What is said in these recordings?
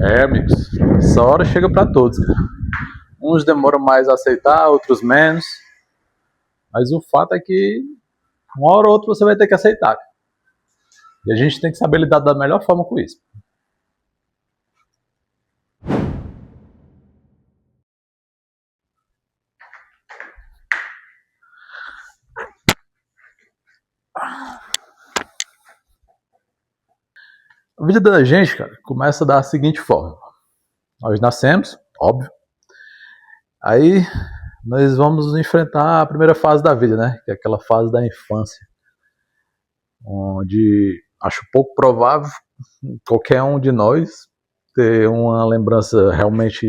Amigos, essa hora chega pra todos, cara. Uns demoram mais a aceitar, outros menos. Mas o fato é que uma hora ou outra você vai ter que aceitar, cara. E a gente tem que saber lidar da melhor forma com isso. A vida da gente, cara, começa da seguinte forma. Nós nascemos, óbvio. Aí nós vamos enfrentar a primeira fase da vida, né? Que é aquela fase da infância. Onde acho pouco provável qualquer um de nós ter uma lembrança realmente,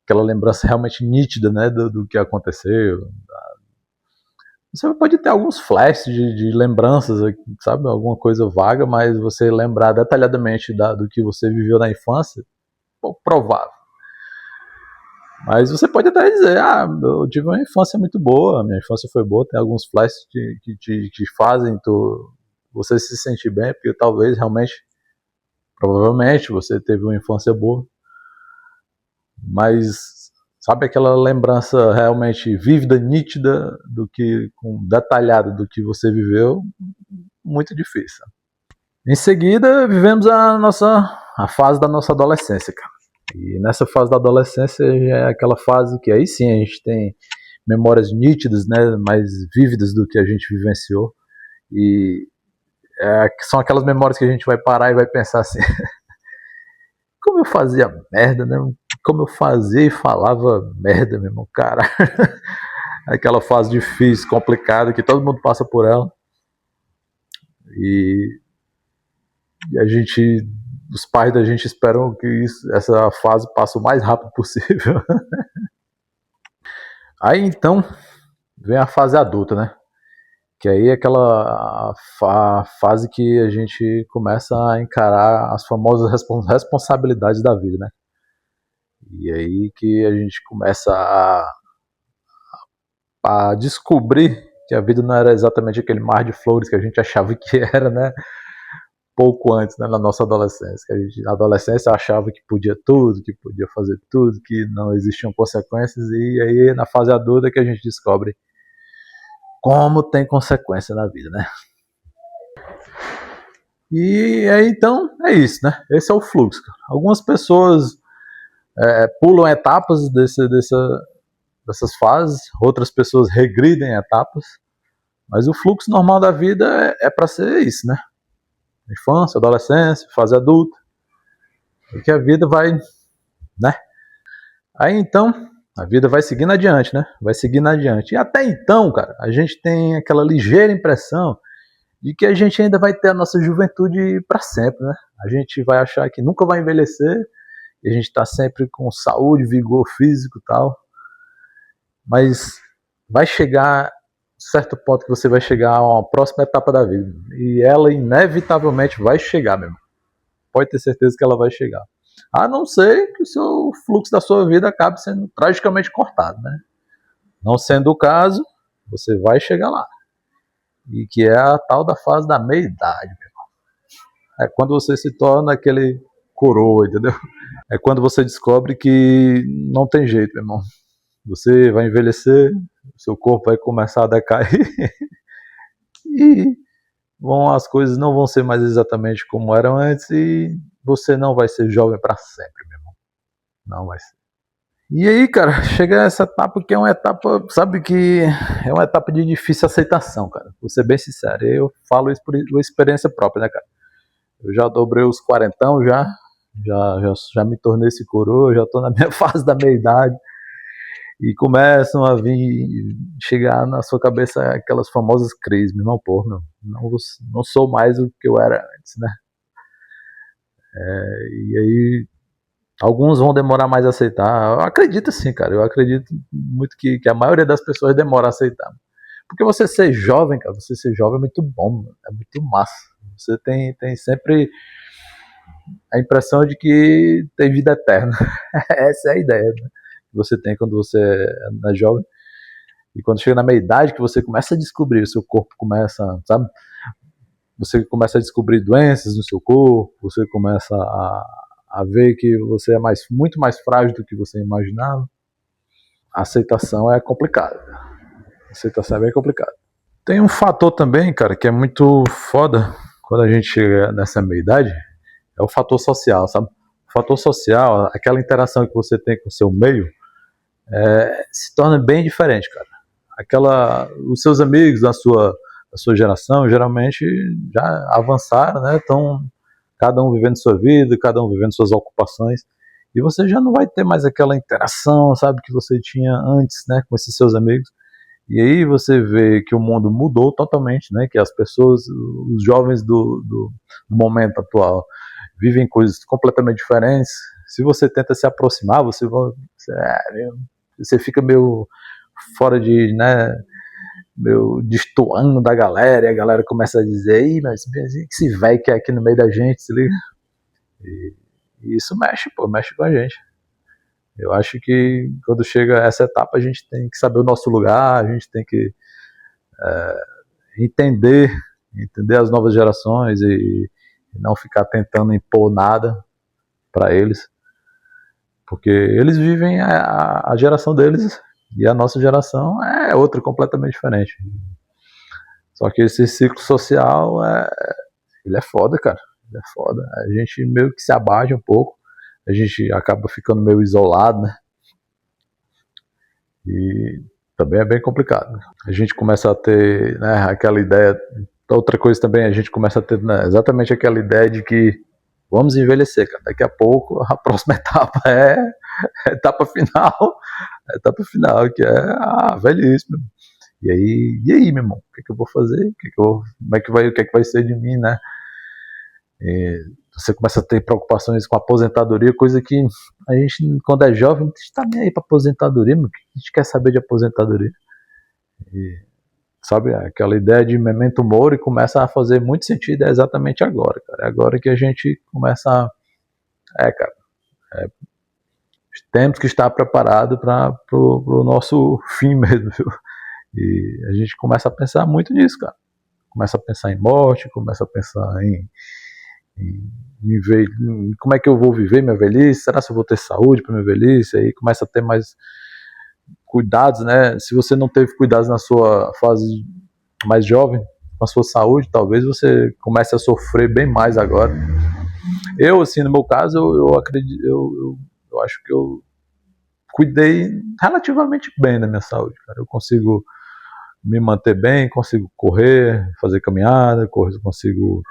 aquela lembrança realmente nítida, né? Do que aconteceu. Você pode ter alguns flashes de lembranças, sabe? Alguma coisa vaga, mas você lembrar detalhadamente do que você viveu na infância, pouco provável. Mas você pode até dizer, eu tive uma infância muito boa, minha infância foi boa, tem alguns flashes que te fazem você se sentir bem, porque talvez realmente, provavelmente, você teve uma infância boa. Mas sabe aquela lembrança realmente vívida, nítida, detalhada do que você viveu? Muito difícil. Em seguida, vivemos a fase da nossa adolescência, cara. E nessa fase da adolescência é aquela fase que aí sim a gente tem memórias nítidas, né, mais vívidas do que a gente vivenciou. E são aquelas memórias que a gente vai parar e vai pensar assim, como eu fazia merda, né? Como eu fazia e falava merda, meu irmão, cara. Aquela fase difícil, complicada, que todo mundo passa por ela. E os pais da gente esperam que essa fase passe o mais rápido possível. Aí então vem a fase adulta, né? Que aí é aquela fase que a gente começa a encarar as famosas responsabilidades da vida, né? E aí que a gente começa a descobrir que a vida não era exatamente aquele mar de flores que a gente achava que era, né? Pouco antes, né, na nossa adolescência. Que a gente, na adolescência, achava que podia tudo, que podia fazer tudo, que não existiam consequências, e aí na fase adulta que a gente descobre como tem consequência na vida, né? E aí então é isso, né? Esse é o fluxo. Algumas pessoas pulam etapas dessas fases, outras pessoas regridem etapas, mas o fluxo normal da vida é para ser isso, né? Infância, adolescência, fase adulta, e que a vida vai, né? Aí então, a vida vai seguindo adiante, né? Vai seguindo adiante. E até então, cara, a gente tem aquela ligeira impressão de que a gente ainda vai ter a nossa juventude para sempre, né? A gente vai achar que nunca vai envelhecer, e a gente tá sempre com saúde, vigor físico e tal. Mas vai chegar certo ponto que você vai chegar a uma próxima etapa da vida. E ela inevitavelmente vai chegar, meu irmão. Pode ter certeza que ela vai chegar. A não ser que o fluxo da sua vida acabe sendo tragicamente cortado, né? Não sendo o caso, você vai chegar lá. E que é a tal da fase da meia-idade, meu irmão. É quando você se torna aquele coroa, entendeu? É quando você descobre que não tem jeito, meu irmão. Você vai envelhecer, seu corpo vai começar a decair e as coisas não vão ser mais exatamente como eram antes e você não vai ser jovem para sempre, meu irmão. Não vai ser. E aí, cara, chega essa etapa que é uma etapa, sabe, que é uma etapa de difícil aceitação, cara. Vou ser bem sincero, eu falo isso por experiência própria, né, cara? Eu já dobrei os 40, já me tornei esse coroa, já tô na minha fase da meia-idade. E começam a chegar na sua cabeça aquelas famosas crises, meu irmão, não sou mais o que eu era antes, né? E aí, alguns vão demorar mais a aceitar. Eu acredito sim, cara, eu acredito muito que a maioria das pessoas demora a aceitar. Porque você ser jovem, cara, você ser jovem é muito bom, é muito massa. Você tem sempre a impressão de que tem vida eterna. Essa é a ideia, né? Que você tem quando você é jovem. E quando chega na meia-idade, que você começa a descobrir, o seu corpo começa, sabe? Você começa a descobrir doenças no seu corpo, você começa a ver que você é muito mais frágil do que você imaginava, a aceitação é complicada. A aceitação é bem complicada. Tem um fator também, cara, que é muito foda quando a gente chega nessa meia-idade, é o fator social, sabe? O fator social, aquela interação que você tem com o seu meio, se torna bem diferente, cara. Os seus amigos da sua geração, geralmente já avançaram, né? Estão cada um vivendo sua vida, cada um vivendo suas ocupações, e você já não vai ter mais aquela interação, sabe, que você tinha antes, né, com esses seus amigos. E aí você vê que o mundo mudou totalmente, né? Que as pessoas, os jovens do momento atual, vivem coisas completamente diferentes. Se você tenta se aproximar, você fica meio fora de, né? Meio destoando da galera, e a galera começa a dizer, ei, mas esse velho que é aqui no meio da gente, se liga? E isso mexe com a gente. Eu acho que quando chega essa etapa a gente tem que saber o nosso lugar, a gente tem que entender as novas gerações e não ficar tentando impor nada para eles, porque eles vivem a geração deles e a nossa geração é outra completamente diferente. Só que esse ciclo social ele é foda, cara. Ele é foda. A gente meio que se abate um pouco, a gente acaba ficando meio isolado, né? E também é bem complicado. A gente começa a ter, né, aquela ideia. Outra coisa também, a gente começa a ter, né, exatamente aquela ideia de que vamos envelhecer, cara. Daqui a pouco a próxima etapa é a etapa final, que é a velhice, meu. E aí, meu irmão, o que eu vou fazer? O que é que vai ser de mim, né? E você começa a ter preocupações com a aposentadoria, coisa que a gente, quando é jovem, não está nem aí para aposentadoria, meu. A gente quer saber de aposentadoria. E, sabe, aquela ideia de memento mori começa a fazer muito sentido, é exatamente agora, cara. É agora que a gente começa cara, temos que estar preparado para o nosso fim mesmo, viu? E a gente começa a pensar muito nisso, cara. Começa a pensar em morte, começa a pensar em ver como é que eu vou viver minha velhice, será que eu vou ter saúde para minha velhice, aí começa a ter mais cuidados, né? Se você não teve cuidados na sua fase mais jovem, com a sua saúde, talvez você comece a sofrer bem mais agora. Eu, assim, no meu caso, eu acredito, eu acho que eu cuidei relativamente bem da minha saúde, cara. Eu consigo me manter bem, consigo correr, fazer caminhada, consigo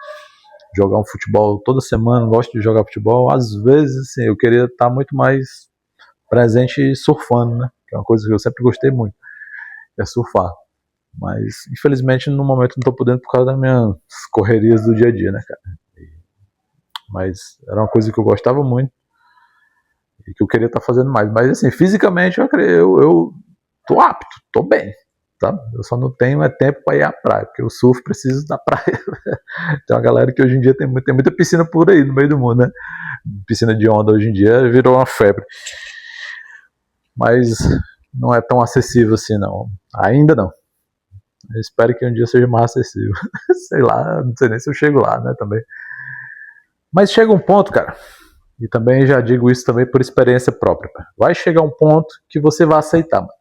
jogar um futebol toda semana, gosto de jogar futebol. Às vezes, assim, eu queria estar muito mais presente surfando, né? Que é uma coisa que eu sempre gostei muito, é surfar. Mas, infelizmente, no momento não estou podendo por causa das minhas correrias do dia a dia, né, cara? Mas era uma coisa que eu gostava muito e que eu queria estar fazendo mais. Mas, assim, fisicamente, eu tô apto, tô bem. Tá? Eu só não tenho tempo para ir à praia, porque eu surfo preciso da praia. Tem uma galera que hoje em dia tem muita piscina por aí no meio do mundo, né? Piscina de onda hoje em dia virou uma febre. Mas não é tão acessível assim, não. Ainda não. Eu espero que um dia seja mais acessível. Sei lá, não sei nem se eu chego lá, né, também. Mas chega um ponto, cara, e também já digo isso também por experiência própria, cara. Vai chegar um ponto que você vai aceitar, mano.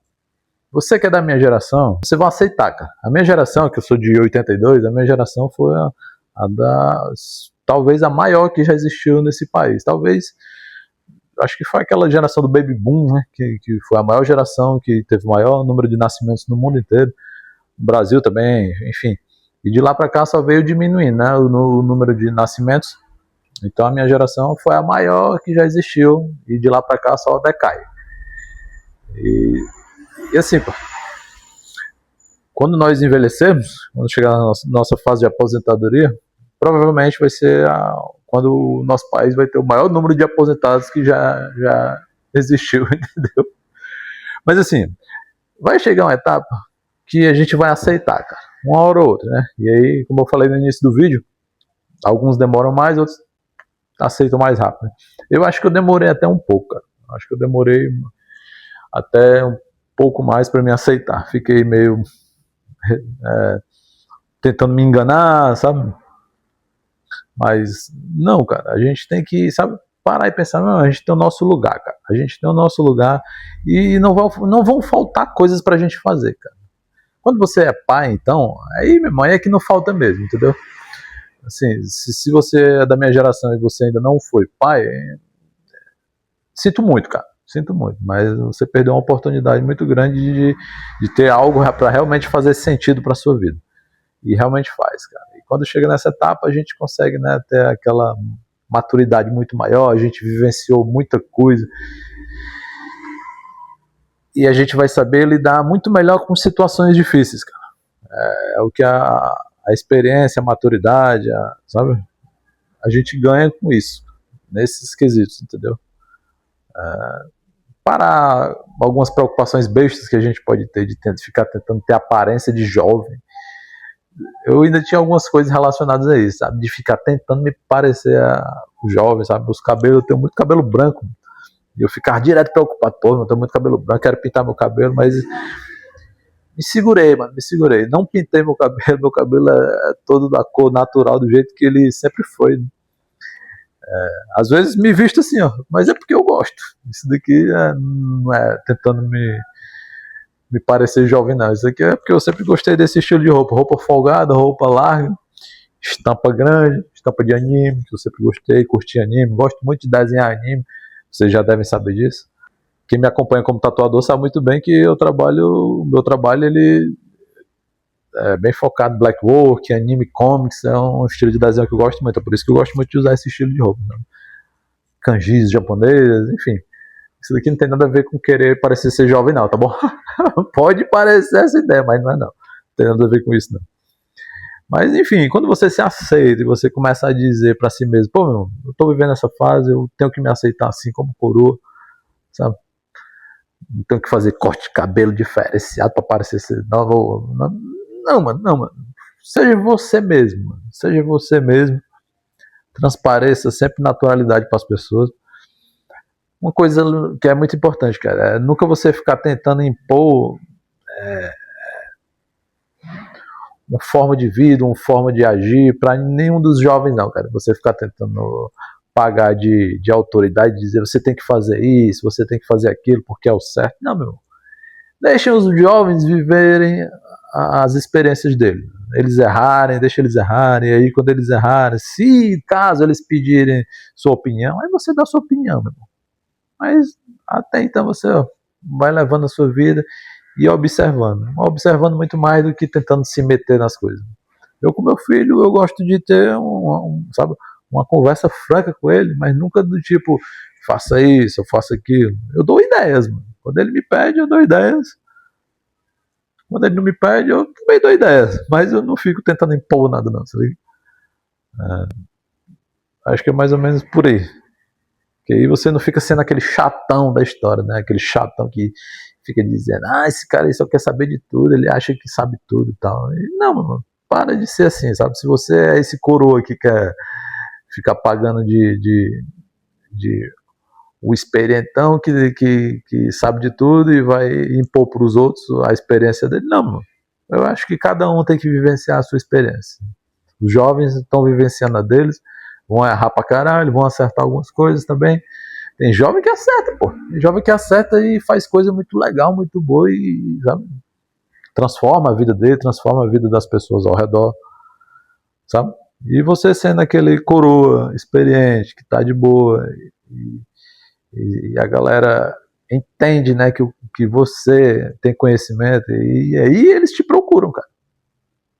Você que é da minha geração, você vai aceitar, cara. A minha geração, que eu sou de 82, a minha geração foi talvez a maior que já existiu nesse país. Talvez, acho que foi aquela geração do Baby Boom, né? Que foi a maior geração que teve o maior número de nascimentos no mundo inteiro. No Brasil também, enfim. E de lá para cá só veio diminuindo, né? O número de nascimentos. Então a minha geração foi a maior que já existiu. E de lá para cá só decai. E assim, pô, quando nós envelhecermos, quando chegar na nossa fase de aposentadoria, provavelmente vai ser quando o nosso país vai ter o maior número de aposentados que já existiu, entendeu? Mas assim, vai chegar uma etapa que a gente vai aceitar, cara, uma hora ou outra, né? E aí, como eu falei no início do vídeo, alguns demoram mais, outros aceitam mais rápido. Eu acho que eu demorei até um pouco, cara. Acho que eu demorei até um pouco mais para me aceitar. Fiquei meio tentando me enganar, sabe? Mas não, cara, a gente tem que, sabe, parar e pensar, não, a gente tem o nosso lugar, cara. A gente tem o nosso lugar e não vão faltar coisas pra gente fazer, cara. Quando você é pai, então, aí, meu irmão, é que não falta mesmo, entendeu? Assim, se você é da minha geração e você ainda não foi pai, sinto muito, cara. Sinto muito, mas você perdeu uma oportunidade muito grande de ter algo para realmente fazer sentido para sua vida. E realmente faz, cara. E quando chega nessa etapa, a gente consegue, né, ter aquela maturidade muito maior, a gente vivenciou muita coisa. E a gente vai saber lidar muito melhor com situações difíceis, cara. É o que a experiência, a maturidade, sabe? A gente ganha com isso, nesses quesitos, entendeu? Parar algumas preocupações bestas que a gente pode ter de ficar tentando ter aparência de jovem. Eu ainda tinha algumas coisas relacionadas a isso, sabe? De ficar tentando me parecer jovem, sabe? Os cabelos, eu tenho muito cabelo branco. E eu ficar direto preocupado, pô, eu tenho muito cabelo branco, quero pintar meu cabelo, mas me segurei, mano, me segurei. Não pintei meu cabelo é todo da cor natural, do jeito que ele sempre foi. Às vezes me visto assim, ó, mas é porque eu gosto. Isso daqui não é tentando me parecer jovem, não. Isso aqui é porque eu sempre gostei desse estilo de roupa. Roupa folgada, roupa larga, estampa grande, estampa de anime, que eu sempre gostei, curti anime, gosto muito de desenhar anime, vocês já devem saber disso. Quem me acompanha como tatuador sabe muito bem que o meu trabalho ele é bem focado em black work, anime, comics, é um estilo de desenho que eu gosto muito, é por isso que eu gosto muito de usar esse estilo de roupa, né? Kanjis japoneses, enfim. Isso daqui não tem nada a ver com querer parecer ser jovem não, tá bom? Pode parecer essa ideia, mas não é não. Não tem nada a ver com isso não. Mas enfim, quando você se aceita e você começa a dizer pra si mesmo, pô, meu, eu tô vivendo essa fase, eu tenho que me aceitar assim como coroa, sabe? Não tenho que fazer corte de cabelo diferenciado pra parecer ser... Não, mano. Seja você mesmo, mano. Seja você mesmo. Transpareça sempre naturalidade para as pessoas. Uma coisa que é muito importante, cara, é nunca você ficar tentando impor uma forma de vida, uma forma de agir para nenhum dos jovens, não, cara. Você ficar tentando pagar de autoridade, dizer você tem que fazer isso, você tem que fazer aquilo porque é o certo. Não, meu irmão. Deixem os jovens viverem as experiências deles. Eles errarem, deixa eles errarem, e aí quando eles errarem, se caso eles pedirem sua opinião, aí você dá sua opinião, meu irmão. Mas até então você vai levando a sua vida e observando muito mais do que tentando se meter nas coisas. Eu com meu filho, eu gosto de ter sabe, uma conversa franca com ele, mas nunca do tipo, faça isso, eu faço aquilo. Eu dou ideias, mano. Quando ele me pede, eu dou ideias. Quando ele não me pede, eu também dou ideias. Mas eu não fico tentando impor nada, não. Sabe? Acho que é mais ou menos por aí. Porque aí você não fica sendo aquele chatão da história, né? Aquele chatão que fica dizendo, esse cara aí só quer saber de tudo, ele acha que sabe tudo e tal. E não, mano, para de ser assim, sabe? Se você é esse coroa que quer ficar pagando de o experientão que sabe de tudo e vai impor para os outros a experiência dele. Não, mano. Eu acho que cada um tem que vivenciar a sua experiência. Os jovens estão vivenciando a deles, vão errar pra caralho, vão acertar algumas coisas também. Tem jovem que acerta, pô. Tem jovem que acerta e faz coisa muito legal, muito boa e, sabe, transforma a vida dele, transforma a vida das pessoas ao redor, sabe? E você sendo aquele coroa experiente, que tá de boa e a galera entende, né, que você tem conhecimento e aí eles te procuram, cara.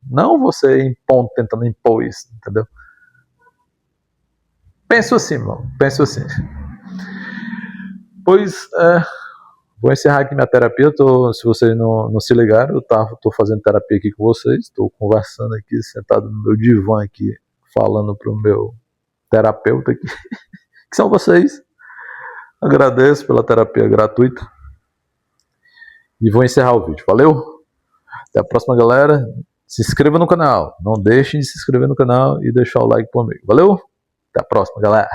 Não você impondo, tentando impor isso, entendeu? Penso assim, mano. Penso assim. Pois, vou encerrar aqui minha terapia. Se vocês não se ligaram, eu tô fazendo terapia aqui com vocês. Estou conversando aqui, sentado no meu divã aqui, falando pro meu terapeuta aqui, que são vocês. Agradeço pela terapia gratuita. E vou encerrar o vídeo. Valeu? Até a próxima, galera. Se inscreva no canal. Não deixem de se inscrever no canal e deixar o like pro amigo. Valeu? Até a próxima, galera.